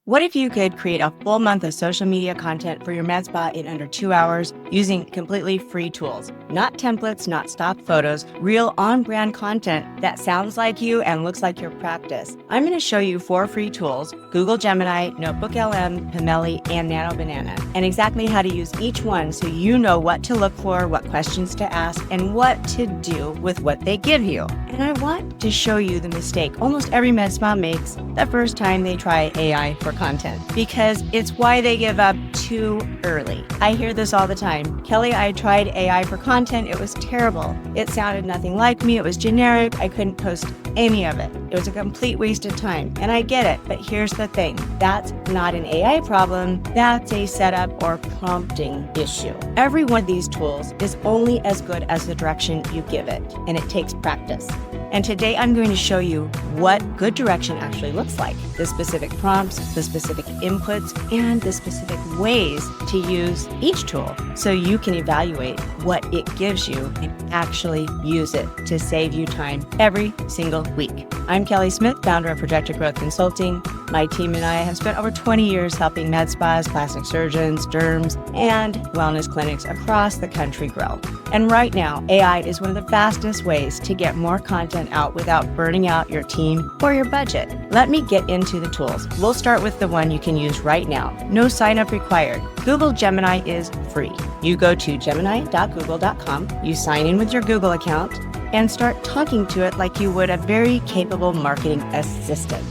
What if you could create a full month of social media content for your med spa in under 2 hours using completely free tools? Not templates, not stock photos, real on-brand content that sounds like you and looks like your practice. I'm going to show you 4 free tools: Google Gemini, NotebookLM, Pomelli, and Nano Banana, and exactly how to use each one so you know what to look for, what questions to ask, and what to do with what they give you. And I want to show you the mistake almost every med spa makes the first time they try AI for content, because it's why they give up too early. I hear this all the time. Kelly, I tried AI for content. It was terrible. It sounded nothing like me. It was generic. I couldn't post any of it. It was a complete waste of time. And I get it, but here's the thing. That's not an AI problem. That's a setup or prompting issue. Every one of these tools is only as good as the direction you give it, and it takes practice. And today I'm going to show you what good direction actually looks like, the specific prompts, the specific inputs, and the specific ways to use each tool so you can evaluate what it gives you and actually use it to save you time every single week. I'm Kelly Smith, founder of Projected Growth Consulting. My team and I have spent over 20 years helping med spas, plastic surgeons, derms, and wellness clinics across the country grow. And right now, AI is one of the fastest ways to get more content out without burning out your team or your budget. Let me get into the tools. We'll start with the one you can use right now. No sign up required. Google Gemini is free. You go to gemini.google.com, you sign in with your Google account, and start talking to it like you would a very capable marketing assistant.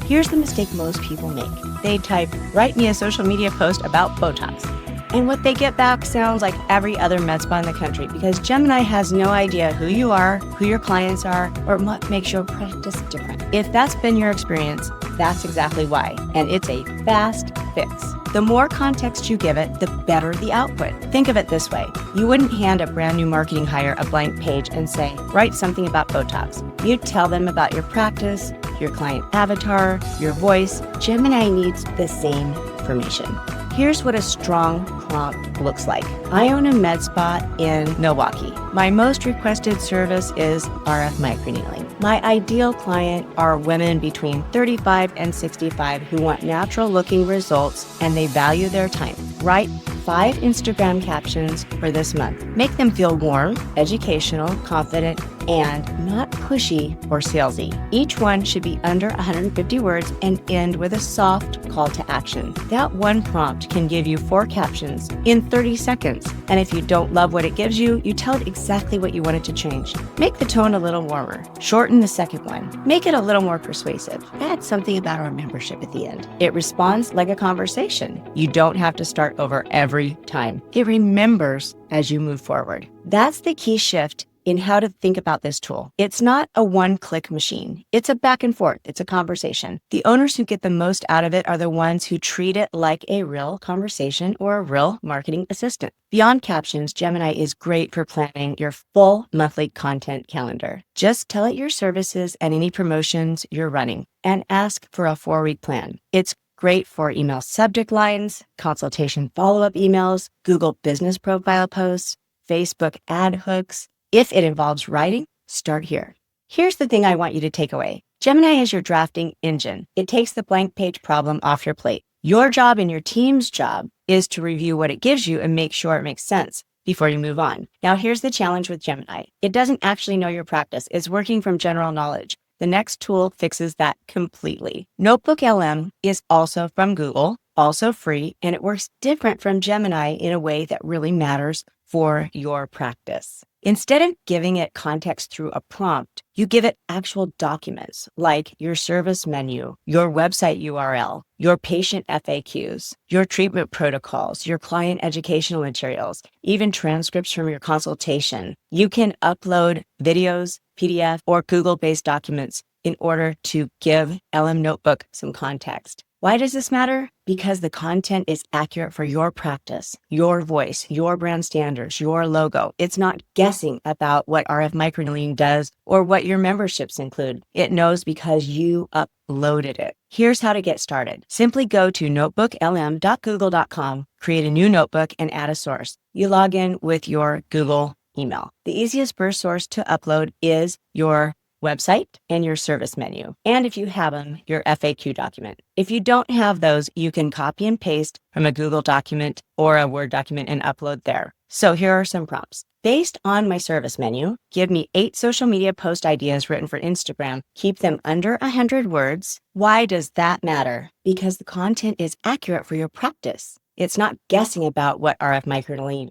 Here's the mistake most people make. They type, "Write me a social media post about Botox." And what they get back sounds like every other med spa in the country, because Gemini has no idea who you are, who your clients are, or what makes your practice different. If that's been your experience, that's exactly why. And it's a fast fix. The more context you give it, the better the output. Think of it this way. You wouldn't hand a brand new marketing hire a blank page and say, "Write something about Botox." You'd tell them about your practice, your client avatar, your voice. Gemini needs the same information. Here's what a strong prompt looks like. I own a med spa in Milwaukee. My most requested service is RF microneedling. My ideal client are women between 35 and 65 who want natural looking results and they value their time. Write 5 Instagram captions for this month. Make them feel warm, educational, confident, and not pushy or salesy. Each one should be under 150 words and end with a soft call to action. That one prompt can give you 4 captions in 30 seconds. And if you don't love what it gives you, you tell it exactly what you want it to change. Make the tone a little warmer. Shorten the second one. Make it a little more persuasive. Add something about our membership at the end. It responds like a conversation. You don't have to start over every time. It remembers as you move forward. That's the key shift in how to think about this tool. It's not a one-click machine. It's a back and forth. It's a conversation. The owners who get the most out of it are the ones who treat it like a real conversation or a real marketing assistant. Beyond captions, Gemini is great for planning your full monthly content calendar. Just tell it your services and any promotions you're running and ask for a 4-week plan. It's great for email subject lines, consultation follow-up emails, Google business profile posts, Facebook ad hooks. If it involves writing, start here. Here's the thing I want you to take away. Gemini is your drafting engine. It takes the blank page problem off your plate. Your job and your team's job is to review what it gives you and make sure it makes sense before you move on. Now, here's the challenge with Gemini. It doesn't actually know your practice. It's working from general knowledge. The next tool fixes that completely. NotebookLM is also from Google, also free, and it works different from Gemini in a way that really matters for your practice. Instead of giving it context through a prompt, you give it actual documents like your service menu, your website URL, your patient FAQs, your treatment protocols, your client educational materials, even transcripts from your consultation. You can upload videos, PDF, or Google-based documents in order to give LM Notebook some context. Why does this matter? Because the content is accurate for your practice, your voice, your brand standards, your logo. It's not guessing about what RF microneedling does or what your memberships include. It knows because you uploaded it. Here's how to get started. Simply go to notebooklm.google.com, create a new notebook, and add a source. You log in with your Google email. The easiest first source to upload is your website, and your service menu. And if you have them, your FAQ document. If you don't have those, you can copy and paste from a Google document or a Word document and upload there. So here are some prompts. Based on my service menu, give me 8 social media post ideas written for Instagram. Keep them under 100 words. Why does that matter? Because the content is accurate for your practice. It's not guessing about what RF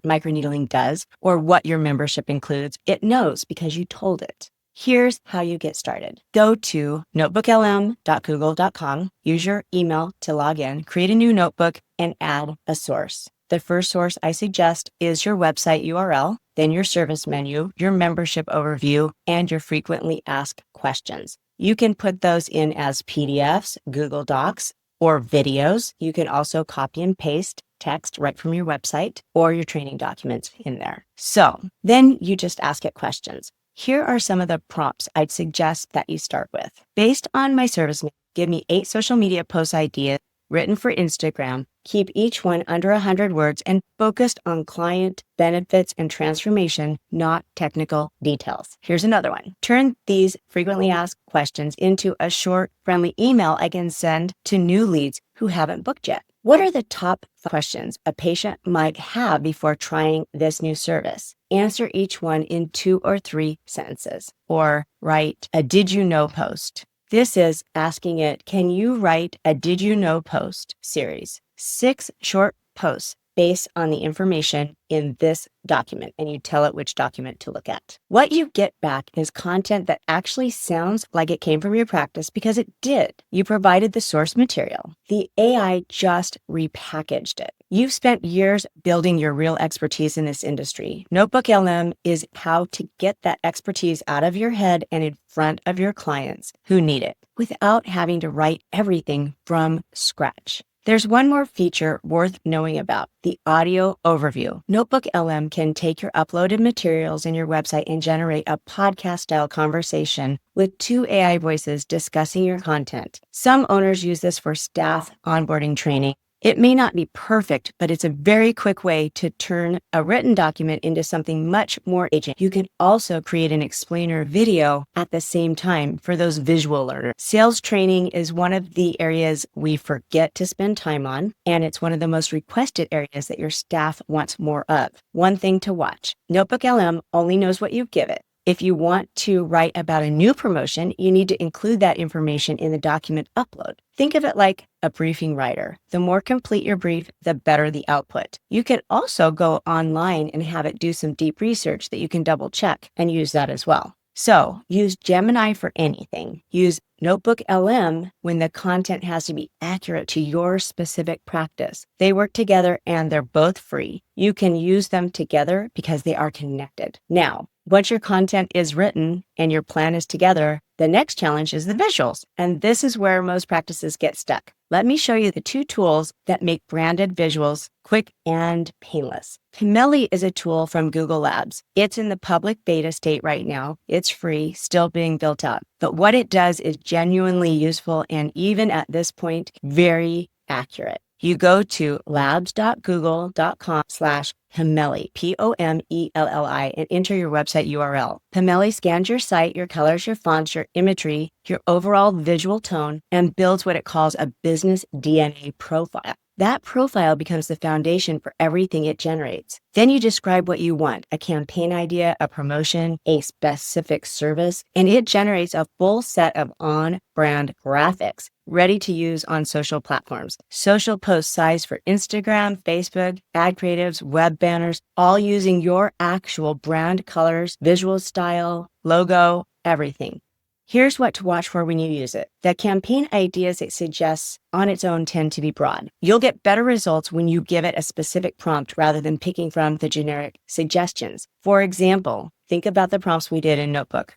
microneedling does or what your membership includes. It knows because you told it. Here's how you get started. Go to notebooklm.google.com, use your email to log in, create a new notebook, and add a source. The first source I suggest is your website URL, then your service menu, your membership overview, and your frequently asked questions. You can put those in as PDFs, Google Docs, or videos. You can also copy and paste text right from your website or your training documents in there. So then you just ask it questions. Here are some of the prompts I'd suggest that you start with. Based on my service menu, give me 8 social media post ideas written for Instagram. Keep each one under 100 words and focused on client benefits and transformation, not technical details. Here's another one. Turn these frequently asked questions into a short, friendly email I can send to new leads who haven't booked yet. What are the top questions a patient might have before trying this new service? Answer each one in 2 or 3 sentences, or write a did you know post. This is asking it, can you write a did you know post series? 6 short posts based on the information in this document, and you tell it which document to look at. What you get back is content that actually sounds like it came from your practice because it did. You provided the source material. The AI just repackaged it. You've spent years building your real expertise in this industry. NotebookLM is how to get that expertise out of your head and in front of your clients who need it without having to write everything from scratch. There's one more feature worth knowing about, the audio overview. NotebookLM can take your uploaded materials in your website and generate a podcast-style conversation with 2 AI voices discussing your content. Some owners use this for staff onboarding training. It may not be perfect, but it's a very quick way to turn a written document into something much more engaging. You can also create an explainer video at the same time for those visual learners. Sales training is one of the areas we forget to spend time on, and it's one of the most requested areas that your staff wants more of. One thing to watch, NotebookLM only knows what you give it. If you want to write about a new promotion, you need to include that information in the document upload. Think of it like a briefing writer. The more complete your brief, the better the output. You can also go online and have it do some deep research that you can double check and use that as well. So use Gemini for anything. Use NotebookLM when the content has to be accurate to your specific practice. They work together and they're both free. You can use them together because they are connected. Now, once your content is written and your plan is together, the next challenge is the visuals. And this is where most practices get stuck. Let me show you the 2 tools that make branded visuals quick and painless. Pomelli is a tool from Google Labs. It's in the public beta state right now. It's free, still being built up. But what it does is genuinely useful and even at this point, very accurate. You go to labs.google.com/Pomelli, Pomelli, and enter your website URL. Pomelli scans your site, your colors, your fonts, your imagery, your overall visual tone, and builds what it calls a business DNA profile. That profile becomes the foundation for everything it generates. Then you describe what you want, a campaign idea, a promotion, a specific service, and it generates a full set of on-brand graphics ready to use on social platforms. Social post size for Instagram, Facebook, ad creatives, web banners, all using your actual brand colors, visual style, logo, everything. Here's what to watch for when you use it. The campaign ideas it suggests on its own tend to be broad. You'll get better results when you give it a specific prompt rather than picking from the generic suggestions. For example, think about the prompts we did in Notebook.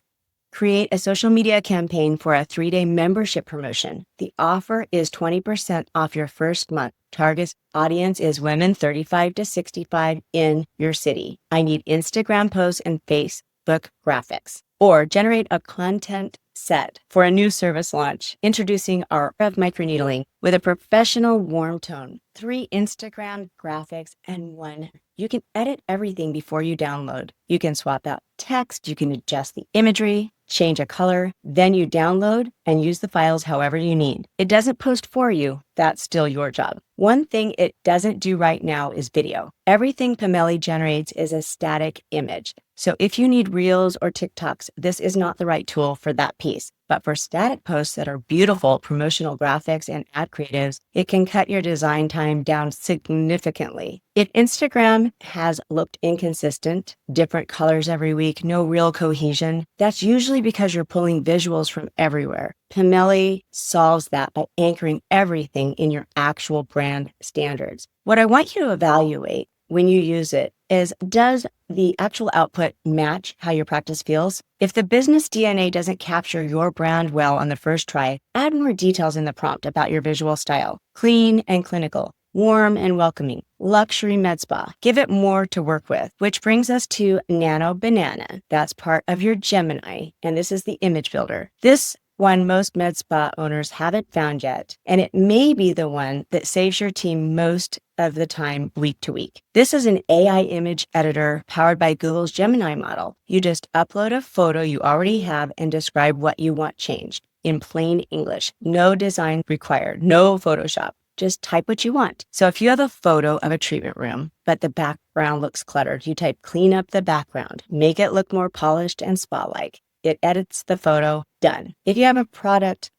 Create a social media campaign for a 3-day membership promotion. The offer is 20% off your first month. Target audience is women 35 to 65 in your city. I need Instagram posts and Facebook graphics. Or generate a content set for a new service launch, introducing our of microneedling with a professional warm tone, 3 Instagram graphics, and 1. You can edit everything before you download. You can swap out text, you can adjust the imagery. change a color, then you download and use the files however you need. It doesn't post for you. That's still your job. One thing it doesn't do right now is video. Everything Pomelli generates is a static image. So if you need Reels or TikToks, this is not the right tool for that piece. But for static posts that are beautiful promotional graphics and ad creatives, it can cut your design time down significantly. If Instagram has looked inconsistent, different colors every week, no real cohesion, that's usually because you're pulling visuals from everywhere. Pomelli solves that by anchoring everything in your actual brand standards. What I want you to evaluate when you use it is, does the actual output match how your practice feels? If the business DNA doesn't capture your brand well on the first try, add more details in the prompt about your visual style. Clean and clinical, warm and welcoming, luxury med spa. Give it more to work with, which brings us to Nano Banana. That's part of your Gemini, and this is the image builder. This one most med spa owners haven't found yet, and it may be the one that saves your team most of the time week to week. This is an AI image editor powered by Google's Gemini model. You just upload a photo you already have and describe what you want changed in plain English. No design required, no Photoshop. Just type what you want. So if you have a photo of a treatment room, but the background looks cluttered, you type clean up the background, make it look more polished and spa-like. It edits the photo, done. If you have a product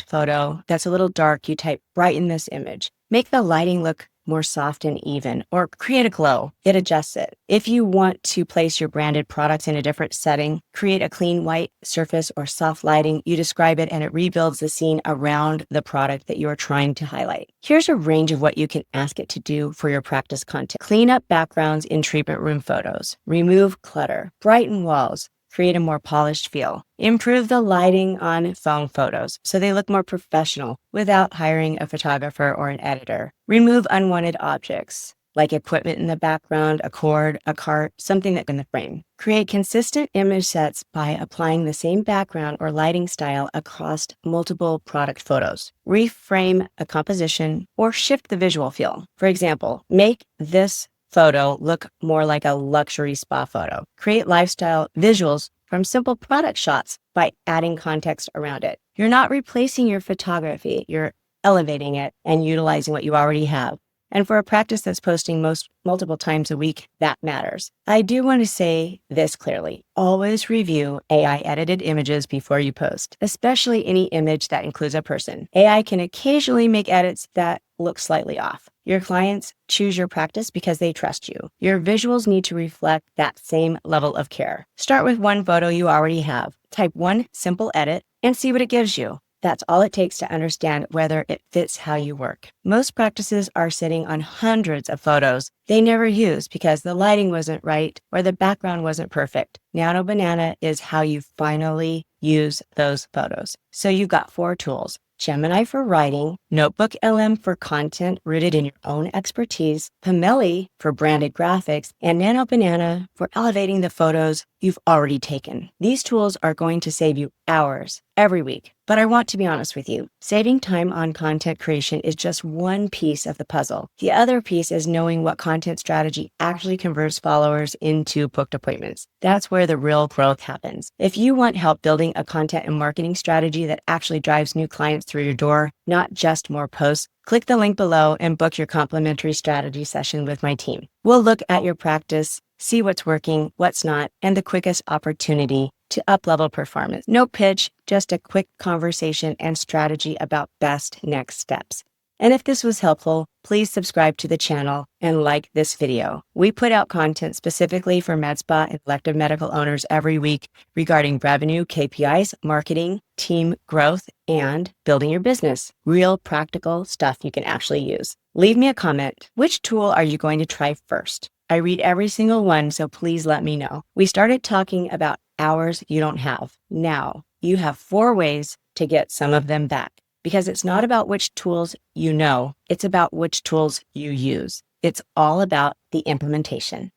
photo that's a little dark, you type brighten this image. Make the lighting look more soft and even, or create a glow. It adjusts it. If you want to place your branded products in a different setting, create a clean white surface or soft lighting, you describe it and it rebuilds the scene around the product that you are trying to highlight. Here's a range of what you can ask it to do for your practice content. Clean up backgrounds in treatment room photos. Remove clutter. Brighten walls. Create a more polished feel. Improve the lighting on phone photos so they look more professional without hiring a photographer or an editor. Remove unwanted objects like equipment in the background, a cord, a cart, something that's in the frame. Create consistent image sets by applying the same background or lighting style across multiple product photos. Reframe a composition or shift the visual feel. For example, make this photo look more like a luxury spa photo. Create lifestyle visuals from simple product shots by adding context around it. You're not replacing your photography, you're elevating it and utilizing what you already have. And for a practice that's posting multiple times a week, that matters. I do want to say this clearly. Always review AI edited images before you post, especially any image that includes a person. AI can occasionally make edits that look slightly off. Your clients choose your practice because they trust you. Your visuals need to reflect that same level of care. Start with one photo you already have. Type one simple edit and see what it gives you. That's all it takes to understand whether it fits how you work. Most practices are sitting on hundreds of photos they never use because the lighting wasn't right or the background wasn't perfect. Nano Banana is how you finally use those photos. So you've got 4 tools. Gemini for writing, NotebookLM for content rooted in your own expertise, Pomelli for branded graphics, and Nano Banana for elevating the photos you've already taken. These tools are going to save you hours every week. But I want to be honest with you. Saving time on content creation is just one piece of the puzzle. The other piece is knowing what content strategy actually converts followers into booked appointments. That's where the real growth happens. If you want help building a content and marketing strategy that actually drives new clients through your door, not just more posts, click the link below and book your complimentary strategy session with my team. We'll look at your practice, see what's working, what's not, and the quickest opportunity to up-level performance. No pitch, just a quick conversation and strategy about best next steps. And if this was helpful, please subscribe to the channel and like this video. We put out content specifically for med spa and elective medical owners every week regarding revenue, KPIs, marketing, team growth, and building your business. Real practical stuff you can actually use. Leave me a comment. Which tool are you going to try first? I read every single one, so please let me know. We started talking about hours you don't have. Now, you have 4 ways to get some of them back. Because it's not about which tools you know, it's about which tools you use. It's all about the implementation.